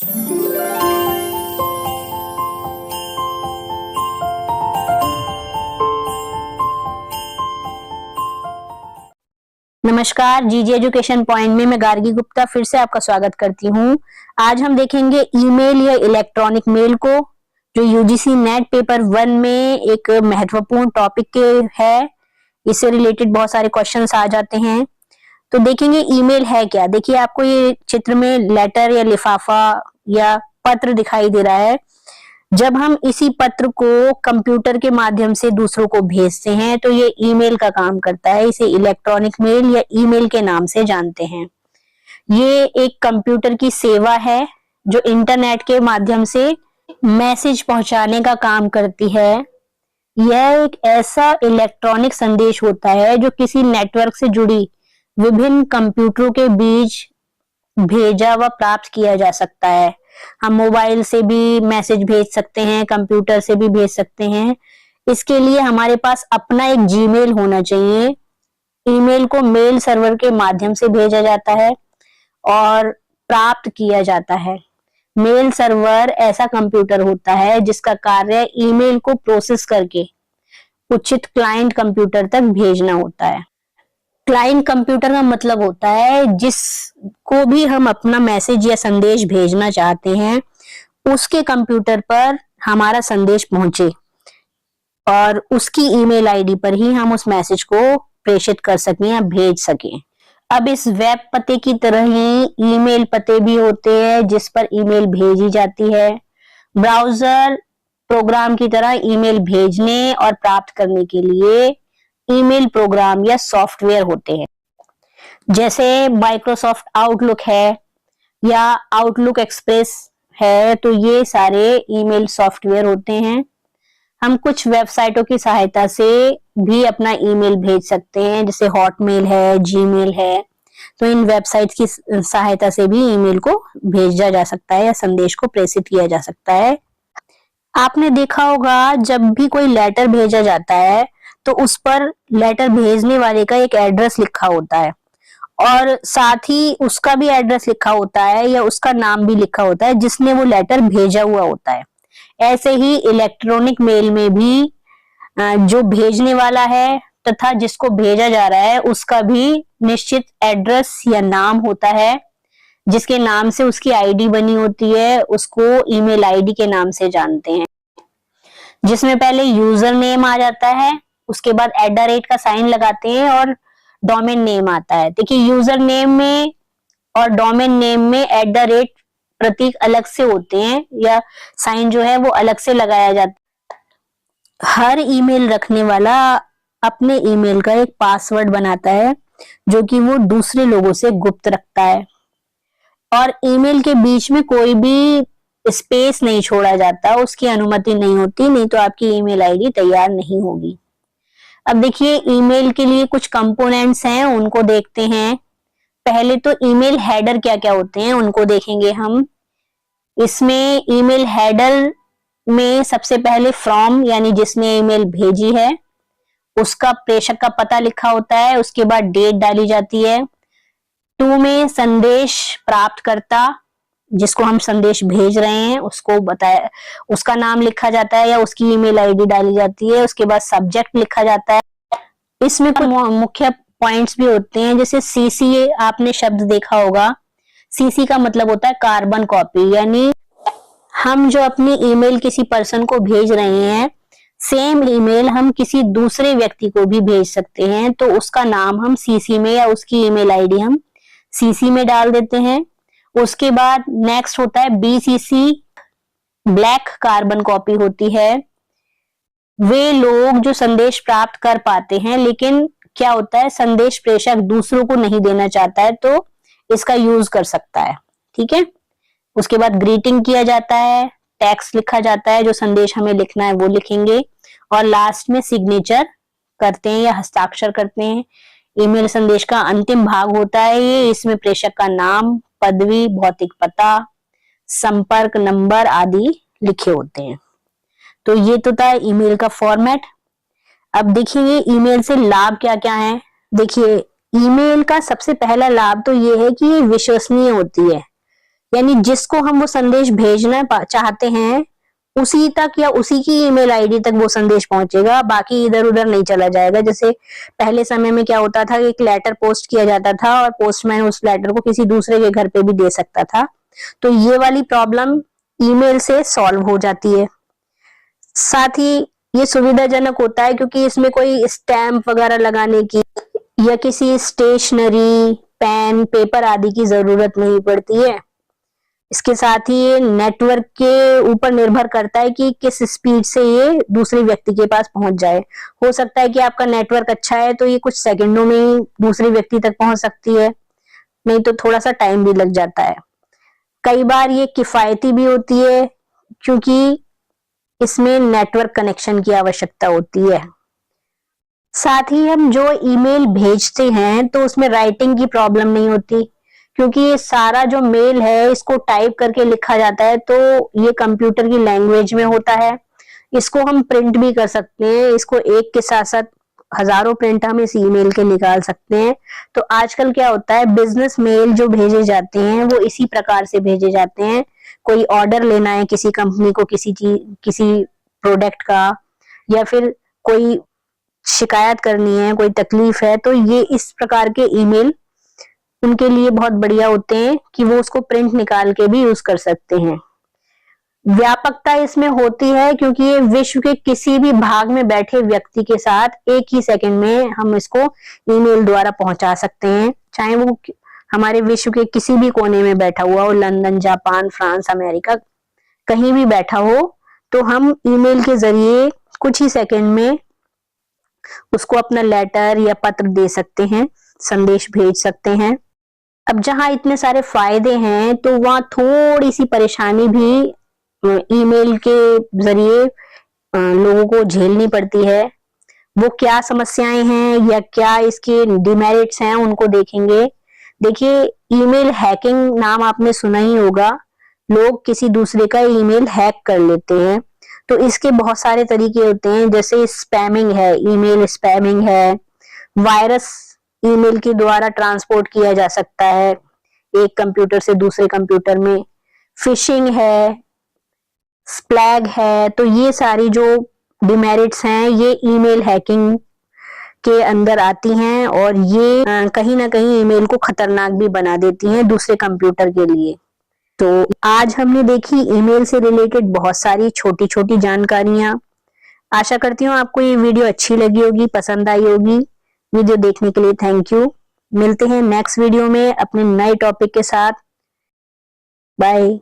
नमस्कार, जीजी education point में मैं गार्गी गुप्ता फिर से आपका स्वागत करती हूँ। आज हम देखेंगे ईमेल या इलेक्ट्रॉनिक मेल को, जो यूजीसी नेट पेपर 1 में एक महत्वपूर्ण टॉपिक के है। इससे रिलेटेड बहुत सारे क्वेश्चंस आ जाते हैं। तो देखेंगे ईमेल है क्या। देखिए, आपको ये चित्र में लेटर या लिफाफा या पत्र दिखाई दे रहा है। जब हम इसी पत्र को कंप्यूटर के माध्यम से दूसरों को भेजते हैं तो ये ईमेल का काम करता है। इसे इलेक्ट्रॉनिक मेल या ईमेल के नाम से जानते हैं। ये एक कंप्यूटर की सेवा है जो इंटरनेट के माध्यम से मैसेज पहुंचाने का काम करती है। यह एक ऐसा इलेक्ट्रॉनिक संदेश होता है जो किसी नेटवर्क से जुड़ी विभिन्न कंप्यूटरों के बीच भेजा व प्राप्त किया जा सकता है। हम मोबाइल से भी मैसेज भेज सकते हैं, कंप्यूटर से भी भेज सकते हैं। इसके लिए हमारे पास अपना एक जीमेल होना चाहिए। ईमेल को मेल सर्वर के माध्यम से भेजा जाता है और प्राप्त किया जाता है। मेल सर्वर ऐसा कंप्यूटर होता है जिसका कार्य ईमेल को प्रोसेस करके उचित क्लाइंट कंप्यूटर तक भेजना होता है। क्लाइंट कंप्यूटर का मतलब होता है जिसको भी हम अपना मैसेज या संदेश भेजना चाहते हैं उसके कंप्यूटर पर हमारा संदेश पहुंचे और उसकी ईमेल आईडी पर ही हम उस मैसेज को प्रेषित कर सकें या भेज सकें। अब इस वेब पते की तरह ही ईमेल पते भी होते हैं जिस पर ईमेल भेजी जाती है। ब्राउजर प्रोग्राम की तरह ईमेल भेजने और प्राप्त करने के लिए ईमेल प्रोग्राम या सॉफ्टवेयर होते हैं, जैसे माइक्रोसॉफ्ट आउटलुक है या आउटलुक एक्सप्रेस है। तो ये सारे ईमेल सॉफ्टवेयर होते हैं। हम कुछ वेबसाइटों की सहायता से भी अपना ईमेल भेज सकते हैं, जैसे हॉटमेल है, जीमेल है। तो इन वेबसाइट्स की सहायता से भी ईमेल को भेजा जा सकता है या संदेश को प्रेषित किया जा सकता है। आपने देखा होगा जब भी कोई लेटर भेजा जाता है तो उस पर लेटर भेजने वाले का एक एड्रेस लिखा होता है और साथ ही उसका भी एड्रेस लिखा होता है या उसका नाम भी लिखा होता है जिसने वो लेटर भेजा हुआ होता है। ऐसे ही इलेक्ट्रॉनिक मेल में भी जो भेजने वाला है तथा जिसको भेजा जा रहा है उसका भी निश्चित एड्रेस या नाम होता है, जिसके नाम से उसकी आईडी बनी होती है। उसको ईमेल आईडी के नाम से जानते हैं, जिसमें पहले यूजर नेम आ जाता है, उसके बाद @ का साइन लगाते हैं और डोमेन नेम आता है। देखिए, यूजर नेम में और डोमेन नेम में @ प्रतीक अलग से होते हैं या साइन जो है वो अलग से लगाया जाता है। हर ईमेल रखने वाला अपने ईमेल का एक पासवर्ड बनाता है जो कि वो दूसरे लोगों से गुप्त रखता है और ईमेल के बीच में कोई भी स्पेस नहीं छोड़ा जाता, उसकी अनुमति नहीं होती, नहीं तो आपकी ईमेल आईडी तैयार नहीं होगी। अब देखिए, ईमेल के लिए कुछ कंपोनेंट्स हैं, उनको देखते हैं। पहले तो ईमेल हेडर क्या क्या होते हैं उनको देखेंगे हम। इसमें ईमेल हेडर में सबसे पहले फ्रॉम यानी जिसने ईमेल भेजी है उसका प्रेषक का पता लिखा होता है, उसके बाद डेट डाली जाती है। टू में संदेश प्राप्तकर्ता, जिसको हम संदेश भेज रहे हैं उसको बताया, उसका नाम लिखा जाता है या उसकी ईमेल आईडी डाली जाती है। उसके बाद सब्जेक्ट लिखा जाता है। इसमें कुछ मुख्य पॉइंट्स भी होते हैं, जैसे सीसी आपने शब्द देखा होगा। सीसी का मतलब होता है कार्बन कॉपी, यानी हम जो अपनी ईमेल किसी पर्सन को भेज रहे हैं सेम ईमेल हम किसी दूसरे व्यक्ति को भी भेज सकते हैं, तो उसका नाम हम सीसी में या उसकी ईमेल आईडी हम सीसी में डाल देते हैं। उसके बाद नेक्स्ट होता है बीसीसी, ब्लैक कार्बन कॉपी होती है। वे लोग जो संदेश प्राप्त कर पाते हैं, लेकिन क्या होता है संदेश प्रेषक दूसरों को नहीं देना चाहता है तो इसका यूज कर सकता है, ठीक है। उसके बाद ग्रीटिंग किया जाता है, टेक्स्ट लिखा जाता है, जो संदेश हमें लिखना है वो लिखेंगे और लास्ट में सिग्नेचर करते हैं या हस्ताक्षर करते हैं। ईमेल संदेश का अंतिम भाग होता है ये। इसमें प्रेषक का नाम, पदवी, भौतिक पता, संपर्क नंबर आदि लिखे होते हैं। तो ये तो था ईमेल का फॉर्मेट। अब देखिए ईमेल से लाभ क्या क्या है। देखिए, ईमेल का सबसे पहला लाभ तो ये है कि ये विश्वसनीय होती है, यानी जिसको हम वो संदेश भेजना चाहते हैं उसी तक या उसी की ईमेल आईडी तक वो संदेश पहुंचेगा, बाकी इधर उधर नहीं चला जाएगा। जैसे पहले समय में क्या होता था कि एक लेटर पोस्ट किया जाता था और पोस्टमैन उस लेटर को किसी दूसरे के घर पे भी दे सकता था, तो ये वाली प्रॉब्लम ईमेल से सॉल्व हो जाती है। साथ ही ये सुविधाजनक होता है क्योंकि इसमें कोई स्टैम्प वगैरह लगाने की या किसी स्टेशनरी, पेन, पेपर आदि की जरूरत नहीं पड़ती है। इसके साथ ही ये नेटवर्क के ऊपर निर्भर करता है कि किस स्पीड से ये दूसरे व्यक्ति के पास पहुंच जाए। हो सकता है कि आपका नेटवर्क अच्छा है तो ये कुछ सेकंडों में ही दूसरे व्यक्ति तक पहुंच सकती है, नहीं तो थोड़ा सा टाइम भी लग जाता है। कई बार ये किफायती भी होती है क्योंकि इसमें नेटवर्क कनेक्शन की आवश्यकता होती है। साथ ही हम जो ईमेल भेजते हैं तो उसमें राइटिंग की प्रॉब्लम नहीं होती, क्योंकि ये सारा जो मेल है इसको टाइप करके लिखा जाता है, तो ये कंप्यूटर की लैंग्वेज में होता है। इसको हम प्रिंट भी कर सकते हैं, इसको एक के साथ साथ हजारों प्रिंट हम इस ईमेल के निकाल सकते हैं। तो आजकल क्या होता है, बिजनेस मेल जो भेजे जाते हैं वो इसी प्रकार से भेजे जाते हैं। कोई ऑर्डर लेना है किसी कंपनी को किसी चीज, किसी प्रोडक्ट का, या फिर कोई शिकायत करनी है, कोई तकलीफ है, तो ये इस प्रकार के ईमेल उनके लिए बहुत बढ़िया होते हैं कि वो उसको प्रिंट निकाल के भी यूज कर सकते हैं। व्यापकता इसमें होती है क्योंकि ये विश्व के किसी भी भाग में बैठे व्यक्ति के साथ एक ही सेकंड में हम इसको ईमेल द्वारा पहुंचा सकते हैं, चाहे वो हमारे विश्व के किसी भी कोने में बैठा हुआ हो, लंदन, जापान, फ्रांस, अमेरिका, कहीं भी बैठा हो, तो हम ईमेल के जरिए कुछ ही सेकंड में उसको अपना लेटर या पत्र दे सकते हैं, संदेश भेज सकते हैं। अब जहां इतने सारे फायदे हैं तो वहां थोड़ी सी परेशानी भी ईमेल के जरिए लोगों को झेलनी पड़ती है। वो क्या समस्याएं हैं या क्या इसके डिमेरिट्स हैं उनको देखेंगे। देखिए, ईमेल हैकिंग नाम आपने सुना ही होगा। लोग किसी दूसरे का ईमेल हैक कर लेते हैं, तो इसके बहुत सारे तरीके होते हैं, जैसे स्पैमिंग है, ईमेल स्पैमिंग है, वायरस ईमेल के द्वारा ट्रांसपोर्ट किया जा सकता है एक कंप्यूटर से दूसरे कंप्यूटर में, फिशिंग है, स्प्लैग है। तो ये सारी जो डिमेरिट्स हैं ये ईमेल हैकिंग के अंदर आती हैं और ये कहीं ना कहीं ईमेल को खतरनाक भी बना देती हैं दूसरे कंप्यूटर के लिए। तो आज हमने देखी ईमेल से रिलेटेड बहुत सारी छोटी छोटी जानकारियां। आशा करती हूँ आपको ये वीडियो अच्छी लगी होगी, पसंद आई होगी। वीडियो देखने के लिए थैंक यू। मिलते हैं नेक्स्ट वीडियो में अपने नए टॉपिक के साथ। बाय।